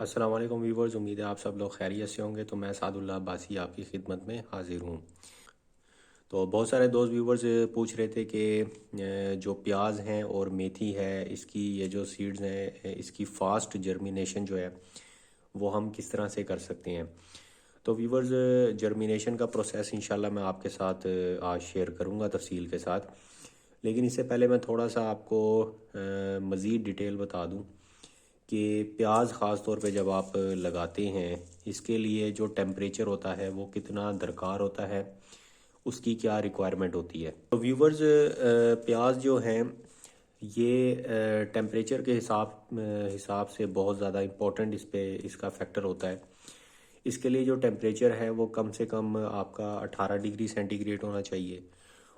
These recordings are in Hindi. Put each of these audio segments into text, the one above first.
अस्सलाम वालेकुम व्यूवर्स, उम्मीद है आप सब लोग खैरियत से होंगे। तो मैं सादुल्लाह अब्बासी आपकी खिदमत में हाजिर हूँ। तो बहुत सारे दोस्त व्यूवर्स पूछ रहे थे कि जो प्याज हैं और मेथी है, इसकी ये जो सीड्स हैं, इसकी फास्ट जर्मिनेशन जो है वो हम किस तरह से कर सकते हैं। तो व्यूवर्स, जर्मिनेशन का प्रोसेस इंशाल्लाह मैं आपके साथ आज शेयर करूँगा तफसील के साथ। लेकिन इससे पहले मैं थोड़ा सा आपको मज़ीद डिटेल बता दूँ कि प्याज ख़ास तौर पे जब आप लगाते हैं, इसके लिए जो टेम्परेचर होता है वो कितना दरकार होता है, उसकी क्या रिक्वायरमेंट होती है। तो व्यूवर्स, प्याज जो हैं ये टेम्परेचर के हिसाब से बहुत ज़्यादा इम्पोर्टेंट इस पे इसका फैक्टर होता है। इसके लिए जो टेम्परेचर है वो कम से कम आपका 18 डिग्री सेंटीग्रेड होना चाहिए,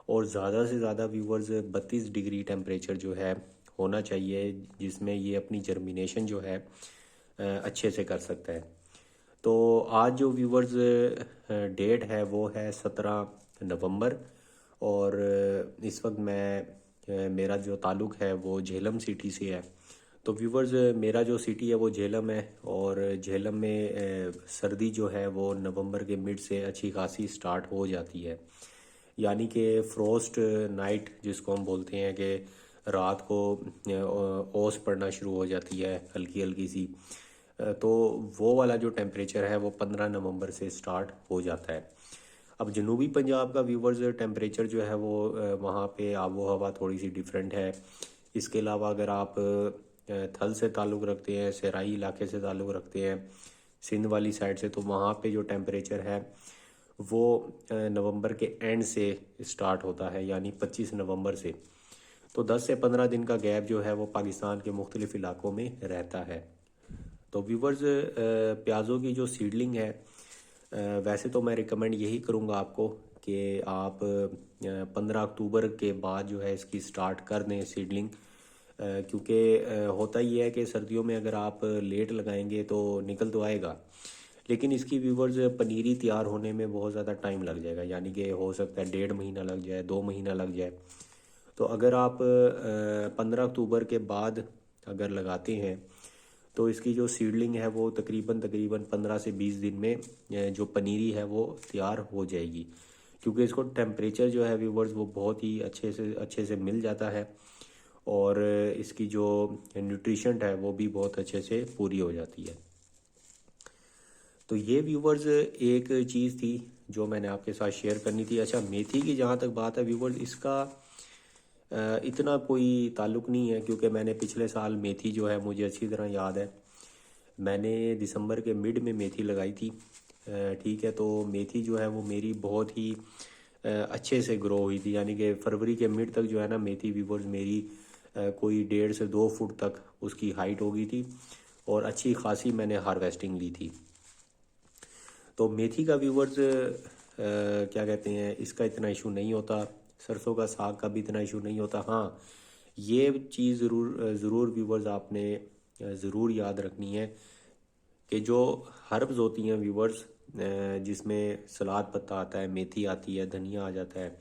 और ज़्यादा से ज़्यादा व्यूवर्स 32 डिग्री टेम्परेचर जो है होना चाहिए, जिसमें ये अपनी जर्मिनेशन जो है अच्छे से कर सकता है। तो आज जो व्यूवर्स डेट है वो है 17 नवंबर, और इस वक्त मेरा जो ताल्लुक़ है वो झेलम सिटी से है। तो व्यूवर्स, मेरा जो सिटी है वो झेलम है, और झेलम में सर्दी जो है वो नवंबर के मिड से अच्छी खासी स्टार्ट हो जाती है। यानी कि फ्रोस्ट नाइट जिसको हम बोलते हैं, कि रात को ओस पड़ना शुरू हो जाती है हल्की हल्की सी। तो वो वाला जो टेम्परेचर है वो 15 नवंबर से स्टार्ट हो जाता है। अब जनूबी पंजाब का व्यूवर्स टेम्परेचर जो है वो वहाँ पे आबो हवा थोड़ी सी डिफरेंट है। इसके अलावा अगर आप थल से ताल्लुक़ रखते हैं, सराई इलाके से ताल्लुक़ रखते हैं, सिंध वाली साइड से, तो वहाँ पे जो टेम्परेचर है वो नवंबर के एंड से स्टार्ट होता है, यानी 25 नवंबर से। तो 10 से 15 दिन का गैप जो है वो पाकिस्तान के मुख्तलिफ इलाकों में रहता है। तो व्यूवर्स, प्याज़ों की जो सीडलिंग है, वैसे तो मैं रिकमेंड यही करूँगा आपको कि आप 15 अक्टूबर के बाद जो है इसकी स्टार्ट कर दें सीडलिंग। क्योंकि होता ही है कि सर्दियों में अगर आप लेट लगाएंगे तो निकल तो आएगा, लेकिन इसकी व्यूवर्स पनीरी तैयार होने में बहुत ज़्यादा टाइम लग जाएगा, यानी कि हो सकता है 1.5 महीना लग जाए, 2 महीना लग जाए। तो अगर आप 15 अक्टूबर के बाद अगर लगाते हैं तो इसकी जो सीडलिंग है वो तकरीबन तकरीबन 15 से 20 दिन में जो पनीरी है वो तैयार हो जाएगी। क्योंकि इसको टेम्परेचर जो है व्यूवर्स वो बहुत ही अच्छे से मिल जाता है, और इसकी जो न्यूट्रिशन है वो भी बहुत अच्छे से पूरी हो जाती है। तो ये व्यूवर्स एक चीज़ थी जो मैंने आपके साथ शेयर करनी थी। अच्छा, मेथी की जहाँ तक बात है व्यूवर्स, इसका इतना कोई ताल्लुक़ नहीं है, क्योंकि मैंने पिछले साल मेथी जो है मुझे अच्छी तरह याद है, मैंने दिसंबर के मिड में मेथी लगाई थी। ठीक है, तो मेथी जो है वो मेरी बहुत ही अच्छे से ग्रो हुई थी, यानी कि फरवरी के मिड तक जो है ना मेथी व्यूवर्स मेरी कोई 1.5 से 2 फुट तक उसकी हाइट हो गई थी, और अच्छी खासी मैंने हार्वेस्टिंग ली थी। तो मेथी का व्यूवर्स क्या कहते हैं, इसका इतना इशू नहीं होता। सरसों का साग का भी इतना इशू नहीं होता। हाँ, ये चीज़ ज़रूर व्यूवर्स आपने ज़रूर याद रखनी है कि जो हर्ब्स होती हैं व्यूवर्स, जिसमें सलाद पत्ता आता है, मेथी आती है, धनिया आ जाता है,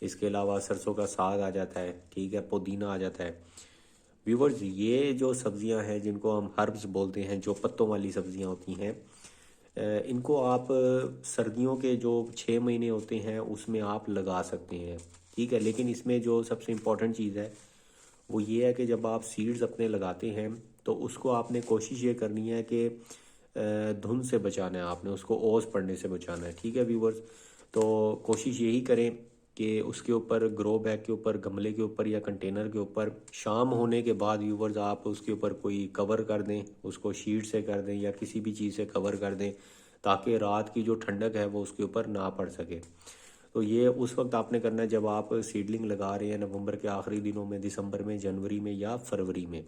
इसके अलावा सरसों का साग आ जाता है, ठीक है, पुदीना आ जाता है। व्यूवर्स, ये जो सब्जियां हैं जिनको हम हर्ब्स बोलते हैं, जो पत्तों वाली सब्जियां होती हैं, इनको आप सर्दियों के जो 6 महीने होते हैं उसमें आप लगा सकते हैं, ठीक है। लेकिन इसमें जो सबसे इम्पोर्टेंट चीज़ है वो ये है कि जब आप सीड्स अपने लगाते हैं तो उसको आपने कोशिश ये करनी है कि धुंध से बचाना है, आपने उसको ओस पड़ने से बचाना है, ठीक है व्यूवर्स। तो कोशिश यही करें कि उसके ऊपर ग्रो बैग के ऊपर, गमले के ऊपर या कंटेनर के ऊपर शाम होने के बाद व्यूवर्स आप उसके ऊपर कोई कवर कर दें, उसको शीट से कर दें या किसी भी चीज़ से कवर कर दें, ताकि रात की जो ठंडक है वो उसके ऊपर ना पड़ सके। तो ये उस वक्त आपने करना है जब आप सीडलिंग लगा रहे हैं, नवंबर के आखिरी दिनों में, दिसंबर में, जनवरी में या फरवरी में।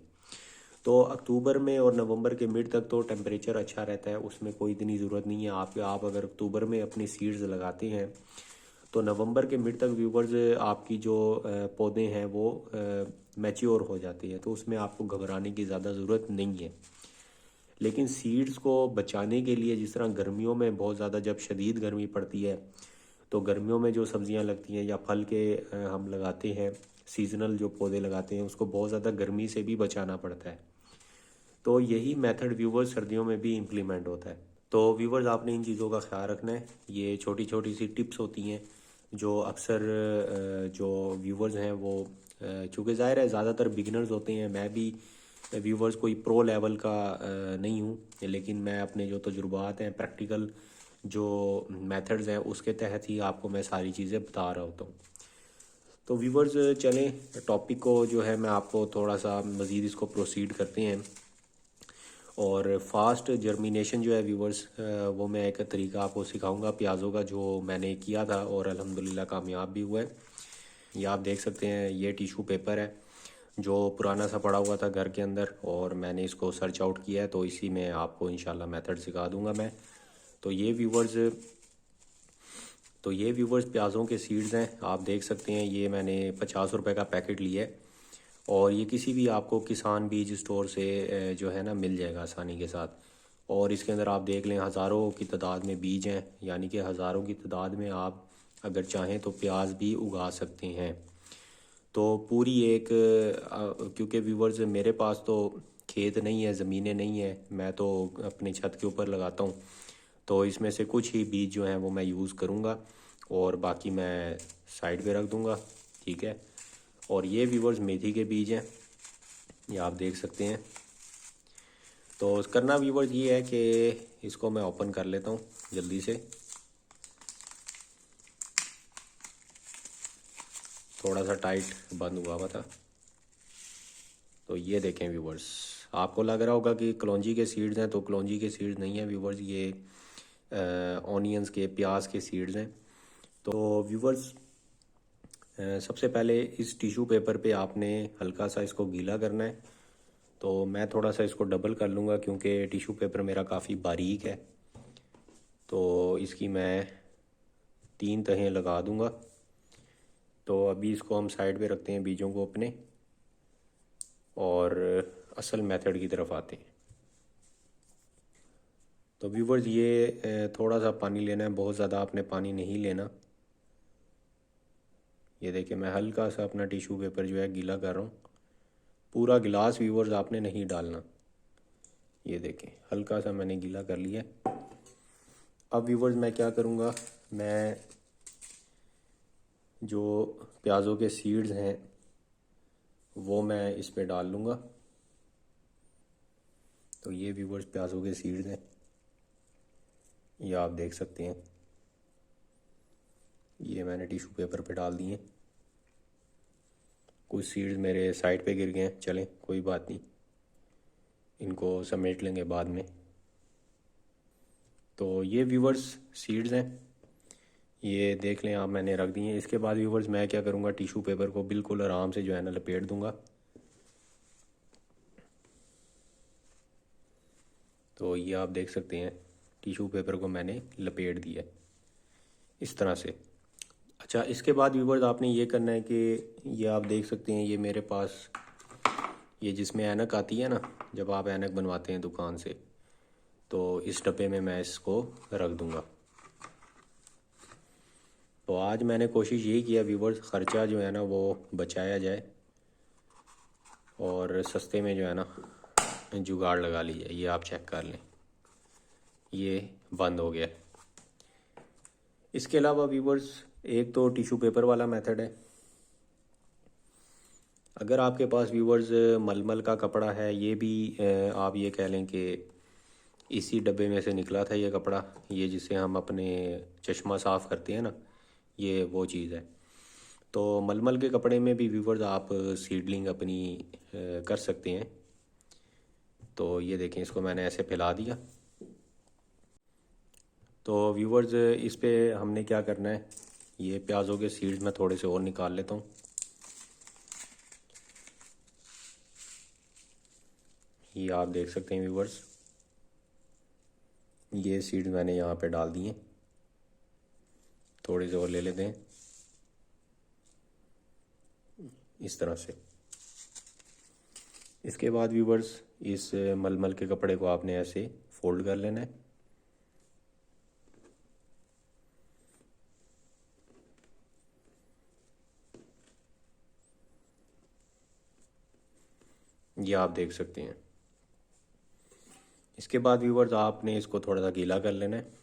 तो अक्टूबर में और नवंबर के मिड तक तो टेम्परेचर अच्छा रहता है, उसमें कोई इतनी ज़रूरत नहीं है। आप अगर अक्टूबर में अपनी सीड्स लगाते हैं तो नवंबर के मिड तक व्यूवर्स आपकी जो पौधे हैं वो मैच्योर हो जाते हैं, तो उसमें आपको घबराने की ज़्यादा ज़रूरत नहीं है। लेकिन सीड्स को बचाने के लिए, जिस तरह गर्मियों में बहुत ज़्यादा जब शदीद गर्मी पड़ती है तो गर्मियों में जो सब्जियां लगती हैं या फल के हम लगाते हैं, सीजनल जो पौधे लगाते हैं, उसको बहुत ज़्यादा गर्मी से भी बचाना पड़ता है। तो यही मेथड व्यूवर्स सर्दियों में भी इम्प्लीमेंट होता है। तो व्यूवर्स आपने इन चीज़ों का ख्याल रखना है। ये छोटी छोटी सी टिप्स होती हैं जो अक्सर जो व्यूवर्स हैं वो चूँकि ज़ाहिर है ज़्यादातर बिगिनर्स होते हैं, मैं भी व्यूवर्स कोई प्रो लेवल का नहीं हूँ, लेकिन मैं अपने जो तजुर्बात हैं, प्रैक्टिकल जो मेथड्स हैं उसके तहत ही आपको मैं सारी चीज़ें बता रहा होता हूँ। तो व्यूवर्स चलें टॉपिक को जो है मैं आपको थोड़ा सा मज़ीद इसको प्रोसीड करते हैं। और फास्ट जर्मिनेशन जो है व्यूवर्स वो मैं एक तरीका आपको सिखाऊंगा प्याज़ों का, जो मैंने किया था और अल्हम्दुलिल्लाह कामयाब भी हुआ है। ये आप देख सकते हैं, ये टिशू पेपर है जो पुराना सा पड़ा हुआ था घर के अंदर, और मैंने इसको सर्च आउट किया है, तो इसी में आपको इंशाल्लाह मेथड सिखा दूंगा मैं। तो ये व्यूवर्स प्याज़ों के सीड्स हैं, आप देख सकते हैं। ये मैंने 50 रुपये का पैकेट लिया है और ये किसी भी आपको किसान बीज स्टोर से जो है ना मिल जाएगा आसानी के साथ। और इसके अंदर आप देख लें हज़ारों की तादाद में बीज हैं, यानी कि हज़ारों की तादाद में आप अगर चाहें तो प्याज भी उगा सकते हैं। तो पूरी एक क्योंकि व्यूवर्स मेरे पास तो खेत नहीं है, ज़मीनें नहीं है, मैं तो अपनी छत के ऊपर लगाता हूँ, तो इसमें से कुछ ही बीज जो हैं वो मैं यूज़ करूँगा और बाकी मैं साइड पे रख दूँगा। ठीक है। और ये व्यूवर्स मेथी के बीज हैं, ये आप देख सकते हैं। तो करना व्यूवर्स ये है कि इसको मैं ओपन कर लेता हूँ जल्दी से। थोड़ा सा टाइट बंद हुआ था। तो ये देखें व्यूवर्स, आपको लग रहा होगा कि कलौंजी के सीड्स हैं, तो कलौंजी के सीड्स नहीं हैं व्यूवर्स, ये ऑनियंस के, प्याज के सीड्स हैं। तो व्यूवर्स सबसे पहले इस टिशू पेपर पे आपने हल्का सा इसको गीला करना है। तो मैं थोड़ा सा इसको डबल कर लूँगा क्योंकि टिशू पेपर मेरा काफ़ी बारीक है, तो इसकी मैं 3 तहें लगा दूँगा। तो अभी इसको हम साइड पे रखते हैं बीजों को अपने, और असल मेथड की तरफ आते हैं। तो व्यूवर्स ये थोड़ा सा पानी लेना है, बहुत ज़्यादा आपने पानी नहीं लेना। ये देखिए मैं हल्का सा अपना टिशू पेपर जो है गीला कर रहा हूँ, पूरा गिलास व्यूवर्स आपने नहीं डालना। ये देखें हल्का सा मैंने गीला कर लिया। अब व्यूवर्स मैं क्या करूँगा, मैं जो प्याज़ों के सीड्स हैं वो मैं इस पे डाल लूँगा। तो ये व्यूवर्स प्याज़ों के सीड्स हैं, ये आप देख सकते हैं। ये मैंने टिशू पेपर पे डाल दिए। कुछ सीड्स मेरे साइड पे गिर गए हैं, चलें कोई बात नहीं, इनको समेट लेंगे बाद में। तो ये व्यूवर्स सीड्स हैं, ये देख लें आप, मैंने रख दिए हैं। इसके बाद व्यूवर्स मैं क्या करूँगा, टिशू पेपर को बिल्कुल आराम से जो है ना लपेट दूँगा। तो ये आप देख सकते हैं टिशू पेपर को मैंने लपेट दिया इस तरह से। अच्छा, इसके बाद व्यूवर्स आपने ये करना है कि ये आप देख सकते हैं, ये मेरे पास ये जिसमें ऐनक आती है ना, जब आप ऐनक बनवाते हैं दुकान से, तो इस डब्बे में मैं इसको रख दूँगा। तो आज मैंने कोशिश यही किया व्यूवर्स, ख़र्चा जो है ना वो बचाया जाए और सस्ते में जो है ना जुगाड़ लगा ली जाए। ये आप चेक कर लें, ये बंद हो गया। इसके अलावा व्यूवर्स एक तो टिशू पेपर वाला मेथड है। अगर आपके पास व्यूवर्स मलमल का कपड़ा है, ये भी आप ये कह लें कि इसी डब्बे में से निकला था ये कपड़ा, ये जिसे हम अपने चश्मा साफ़ करते हैं ना, ये वो चीज़ है। तो मलमल के कपड़े में भी व्यूवर्स आप सीडलिंग अपनी कर सकते हैं। तो ये देखें, इसको मैंने ऐसे फैला दिया। तो व्यूवर्स इस पे हमने क्या करना है, ये प्याज़ों के सीड्स मैं थोड़े से और निकाल लेता हूँ। ये आप देख सकते हैं व्यूवर्स, ये सीड्स मैंने यहाँ पे डाल दिए, थोड़े से और ले लेते हैं इस तरह से। इसके बाद व्यूवर्स इस मलमल के कपड़े को आपने ऐसे फोल्ड कर लेना है। ये आप देख सकते हैं। इसके बाद व्यूवर्स आपने इसको थोड़ा सा गीला कर लेना है।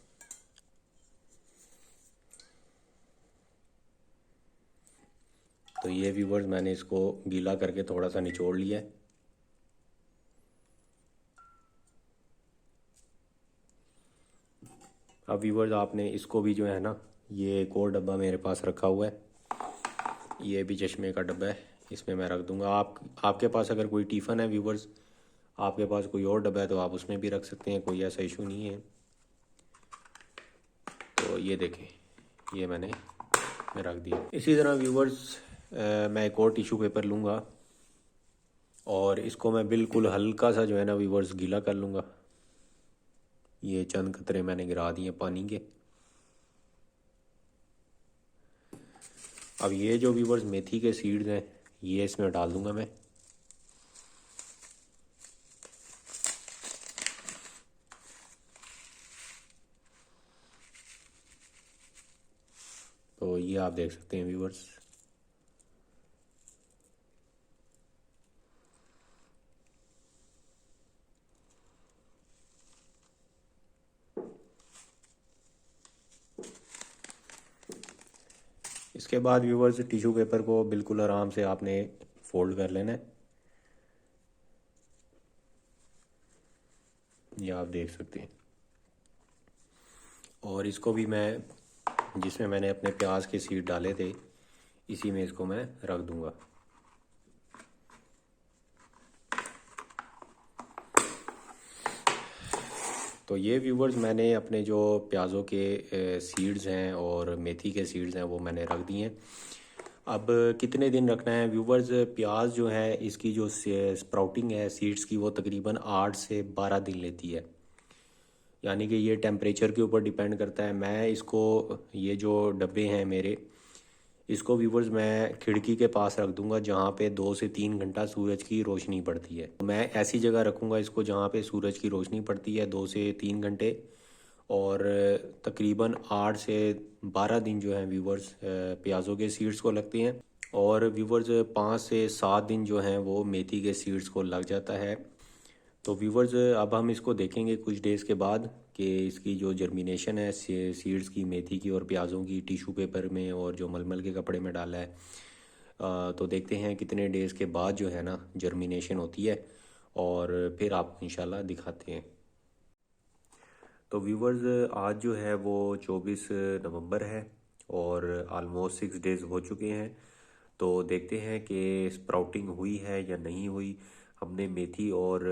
तो ये व्यूवर्स मैंने इसको गीला करके थोड़ा सा निचोड़ लिया है। अब व्यूवर्स आपने इसको भी जो है ना, ये एक और डब्बा मेरे पास रखा हुआ है, ये भी चश्मे का डब्बा है, इसमें मैं रख दूंगा। आपके पास अगर कोई टिफ़न है व्यूवर्स, आपके पास कोई और डब्बा है तो आप उसमें भी रख सकते हैं, कोई ऐसा इशू नहीं है। तो ये देखें, ये मैंने रख दिया। इसी तरह व्यूवर्स मैं एक और टिश्यू पेपर लूँगा और इसको मैं बिल्कुल हल्का सा जो है ना व्यूवर्स गीला कर लूँगा। ये चंद कतरे मैंने गिरा दिए पानी के। अब ये जो व्यूवर्स मेथी के सीड्स हैं ये इसमें डाल दूंगा मैं। तो ये आप देख सकते हैं व्यूवर्स। इसके बाद व्यूवर्स टिश्यू पेपर को बिल्कुल आराम से आपने फोल्ड कर लेना है। ये आप देख सकते हैं। और इसको भी मैं, जिसमें मैंने अपने प्याज के सीड डाले थे, इसी में इसको मैं रख दूंगा। तो ये व्यूवर्स मैंने अपने जो प्याज़ों के सीड्स हैं और मेथी के सीड्स हैं वो मैंने रख दिए हैं। अब कितने दिन रखना है व्यूवर्स? प्याज जो है इसकी जो स्प्राउटिंग है सीड्स की वो तकरीबन 8 से 12 दिन लेती है, यानी कि ये टेम्परेचर के ऊपर डिपेंड करता है। मैं इसको, ये जो डब्बे हैं मेरे, इसको व्यूवर्स मैं खिड़की के पास रख दूंगा जहाँ पे 2 से 3 घंटा सूरज की रोशनी पड़ती है। मैं ऐसी जगह रखूँगा इसको जहाँ पे सूरज की रोशनी पड़ती है 2 से 3 घंटे, और तकरीबन 8 से 12 दिन जो है व्यूवर्स प्याज़ों के सीड्स को लगते हैं, और व्यूवर्स 5 से 7 दिन जो हैं वो मेथी के सीड्स को लग जाता है। तो व्यूवर्स अब हम इसको देखेंगे कुछ डेज़ के बाद कि इसकी जो जर्मिनेशन है सीड्स की, मेथी की और प्याज़ों की, टिश्यू पेपर में और जो मलमल के कपड़े में डाला है, तो देखते हैं कितने डेज़ के बाद जो है ना जर्मिनेशन होती है, और फिर आपको इंशाल्लाह दिखाते हैं। तो व्यूवर्स आज जो है वो 24 नवंबर है और आलमोस्ट 6 डेज़ हो चुके हैं। तो देखते हैं कि स्प्राउटिंग हुई है या नहीं हुई। हमने मेथी और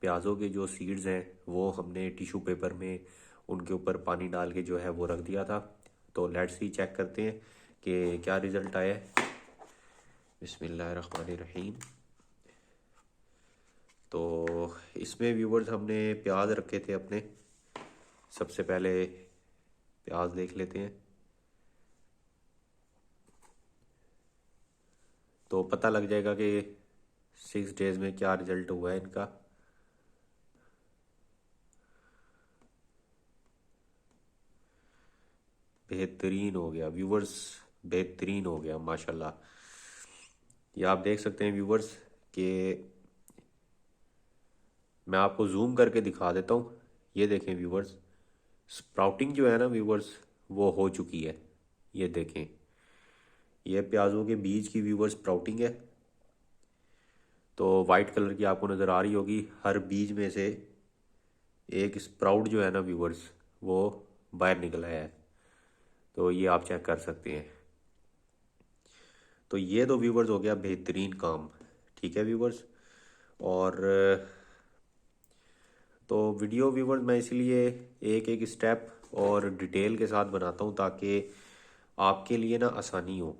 प्याज़ों के जो सीड्स हैं वो हमने टिश्यू पेपर में उनके ऊपर पानी डाल के जो है वो रख दिया था। तो लेट्स सी चेक करते हैं कि क्या रिज़ल्ट आया है। बिस्मिल्लाहिर्रहमानिर्रहीम। तो इसमें व्यूवर्स हमने प्याज रखे थे अपने। सबसे पहले प्याज देख लेते हैं, तो पता लग जाएगा कि 6 डेज़ में क्या रिज़ल्ट हुआ है इनका। बेहतरीन हो गया व्यूवर्स, बेहतरीन हो गया माशाल्लाह। ये आप देख सकते हैं व्यूवर्स कि मैं आपको जूम करके दिखा देता हूँ। ये देखें व्यूवर्स, स्प्राउटिंग जो है ना व्यूवर्स वो हो चुकी है। ये देखें, ये प्याज़ों के बीज की व्यूवर्स स्प्राउटिंग है। तो वाइट कलर की आपको नज़र आ रही होगी। हर बीज में से एक स्प्राउट जो है ना व्यूवर्स वो बाहर निकल आया है। तो ये आप चेक कर सकते हैं। तो ये तो व्यूवर्स हो गया बेहतरीन काम। ठीक है व्यूवर्स। और तो वीडियो व्यूवर्स मैं इसलिए एक एक स्टेप और डिटेल के साथ बनाता हूँ ताकि आपके लिए ना आसानी हो।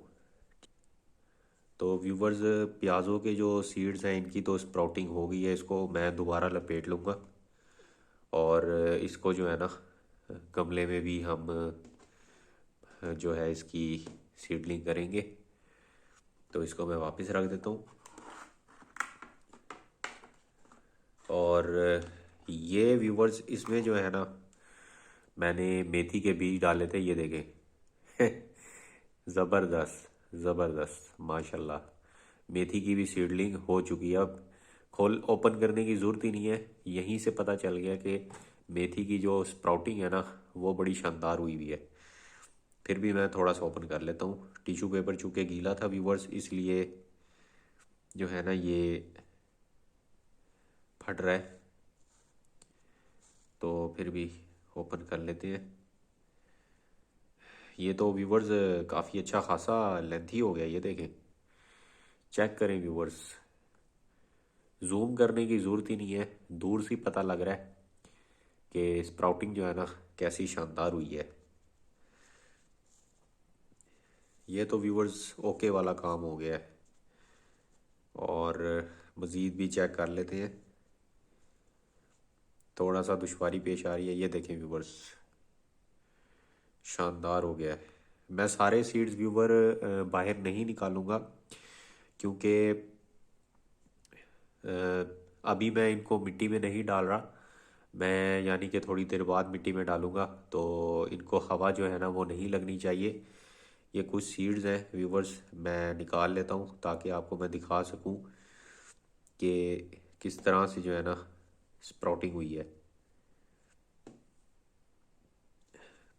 तो व्यूवर्स प्याज़ों के जो सीड्स हैं इनकी तो स्प्राउटिंग हो गई है। इसको मैं दोबारा लपेट लूँगा और इसको जो है ना गमले में भी हम जो है इसकी सीडलिंग करेंगे। तो इसको मैं वापस रख देता हूँ। और ये व्यूवर्स इसमें जो है ना मैंने मेथी के बीज डाले थे, ये देखें ज़बरदस्त ज़बरदस्त माशाल्लाह। मेथी की भी सीडलिंग हो चुकी है। अब खोल ओपन करने की ज़रूरत ही नहीं है, यहीं से पता चल गया कि मेथी की जो स्प्राउटिंग है ना वो बड़ी शानदार हुई हुई है। फिर भी मैं थोड़ा सा ओपन कर लेता हूँ। टिश्यू पेपर चूँकि गीला था व्यूवर्स, इसलिए जो है ना ये फट रहा है, तो फिर भी ओपन कर लेते हैं। ये तो व्यूवर्स काफ़ी अच्छा खासा लेंथी हो गया, ये देखें, चेक करें व्यूवर्स, जूम करने की ज़रूरत ही नहीं है, दूर से पता लग रहा है कि स्प्राउटिंग जो है ना कैसी शानदार हुई है। ये तो व्यूवर्स ओके वाला काम हो गया है, और मज़ीद भी चेक कर लेते हैं। थोड़ा सा दुश्वारी पेश आ रही है, ये देखें व्यूवर्स, शानदार हो गया है। मैं सारे सीड्स व्यूवर बाहर नहीं निकालूंगा, क्योंकि अभी मैं इनको मिट्टी में नहीं डाल रहा, मैं यानी कि थोड़ी देर बाद मिट्टी में डालूंगा, तो इनको हवा जो है ना वो नहीं लगनी चाहिए। ये कुछ सीड्स हैं व्यूवर्स, मैं निकाल लेता हूँ ताकि आपको मैं दिखा सकूँ कि किस तरह से जो है ना स्प्राउटिंग हुई है।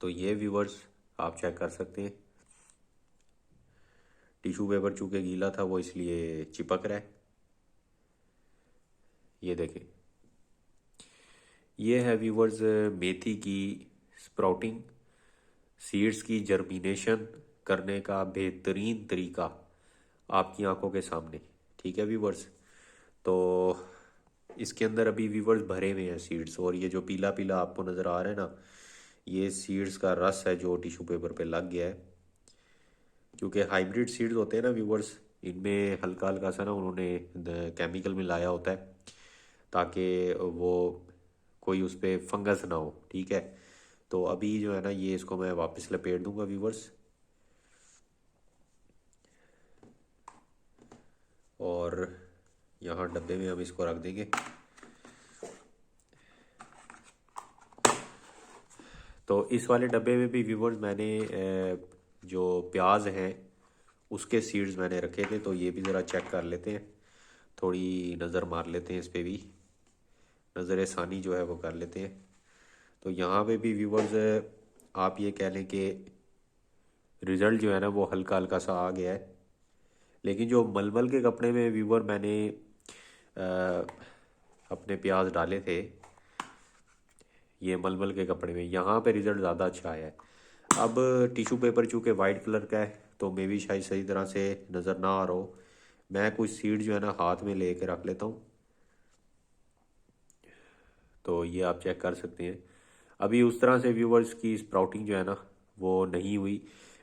तो ये व्यूवर्स आप चेक कर सकते हैं, टिश्यू पेपर चूँकि गीला था वो इसलिए चिपक रहा है। ये देखें, ये है व्यूवर्स मेथी की स्प्राउटिंग, सीड्स की जर्मिनेशन करने का बेहतरीन तरीका आपकी आंखों के सामने। ठीक है व्यूवर्स, तो इसके अंदर अभी व्यूवर्स भरे हुए हैं सीड्स, और ये जो पीला पीला आपको नज़र आ रहा है ना, ये सीड्स का रस है जो टिश्यू पेपर पे लग गया है। क्योंकि हाइब्रिड सीड्स होते हैं ना व्यूवर्स, इनमें हल्का हल्का सा ना उन्होंने केमिकल मिलाया होता है ताकि वो कोई उस पर फंगस ना हो। ठीक है, तो अभी जो है ना ये इसको मैं वापस लपेट दूंगा व्यूवर्स, और यहाँ डब्बे में हम इसको रख देंगे। तो इस वाले डब्बे में भी व्यूवर्स मैंने जो प्याज हैं उसके सीड्स मैंने रखे थे, तो ये भी ज़रा चेक कर लेते हैं, थोड़ी नज़र मार लेते हैं इस पर भी, नज़र सानी जो है वो कर लेते हैं। तो यहाँ पे भी व्यूवर्स आप ये कह लें कि रिज़ल्ट जो है ना वो हल्का हल्का सा आ गया है, लेकिन जो मलमल के कपड़े में व्यूवर मैंने अपने प्याज डाले थे, ये मलमल के कपड़े में यहाँ पे रिज़ल्ट ज़्यादा अच्छा आया है। अब टिश्यू पेपर चूँकि वाइट कलर का है तो मे भी शायद सही तरह से नज़र ना आ रहा हो, मैं कुछ सीड जो है ना हाथ में ले कर रख लेता हूँ, तो ये आप चेक कर सकते हैं। अभी उस तरह से व्यूवर्स की स्प्राउटिंग जो है ना वो नहीं हुई,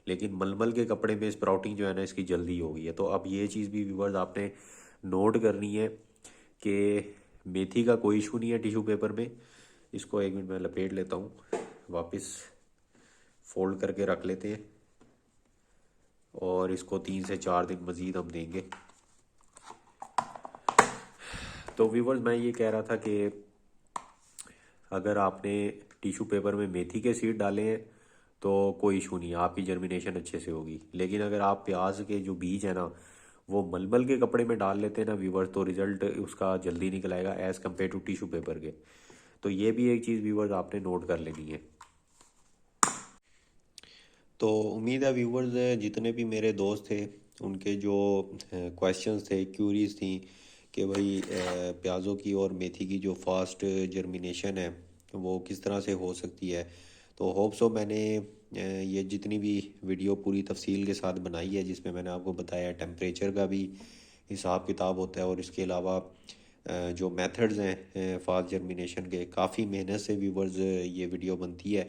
लेकिन मलमल के कपड़े में स्प्राउटिंग जो है ना इसकी जल्दी हो गई है। तो अब ये चीज़ भी व्यूवर्स आपने नोट करनी है कि मेथी का कोई इशू नहीं है टिश्यू पेपर में। इसको एक मिनट में लपेट लेता हूँ, वापस फोल्ड करके रख लेते हैं, और इसको 3 से 4 दिन मज़ीद हम देंगे। तो व्यूवर्स मैं ये कह रहा था कि अगर आपने टिश्यू पेपर में मेथी के सीड डाले हैं तो कोई इशू नहीं है, आपकी जर्मिनेशन अच्छे से होगी। लेकिन अगर आप प्याज के जो बीज है ना वो मलमल के कपड़े में डाल लेते हैं ना व्यूवर्स, तो रिज़ल्ट उसका जल्दी निकल आएगा as compare to tissue paper के। तो ये भी एक चीज़ व्यूवर्स आपने नोट कर लेनी है। तो उम्मीद है व्यूवर्स जितने भी मेरे दोस्त थे उनके जो क्वेश्चंस थे, क्यूरीज थी कि भाई प्याज़ों की और मेथी की जो फास्ट जर्मिनेशन है वो किस तरह से हो सकती है, तो होप सो मैंने ये जितनी भी वीडियो पूरी तफसील के साथ बनाई है, जिसमें मैंने आपको बताया टेम्परेचर का भी हिसाब किताब होता है, और इसके अलावा जो मेथड्स हैं फास्ट जर्मिनेशन के, काफ़ी मेहनत से व्यूवर्स ये वीडियो बनती है।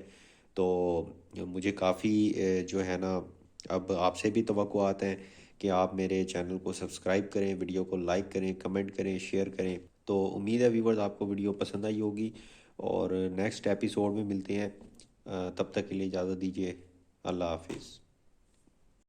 तो मुझे काफ़ी जो है ना अब आपसे भी तवक्कुआत हैं कि आप मेरे चैनल को सब्सक्राइब करें, वीडियो को लाइक करें, कमेंट करें, शेयर करें। तो उम्मीद है व्यूवर्स आपको वीडियो पसंद आई होगी, और नेक्स्ट एपिसोड में मिलते हैं। तब तक के लिए इजाज़त दीजिए। अल्लाह हाफिज़।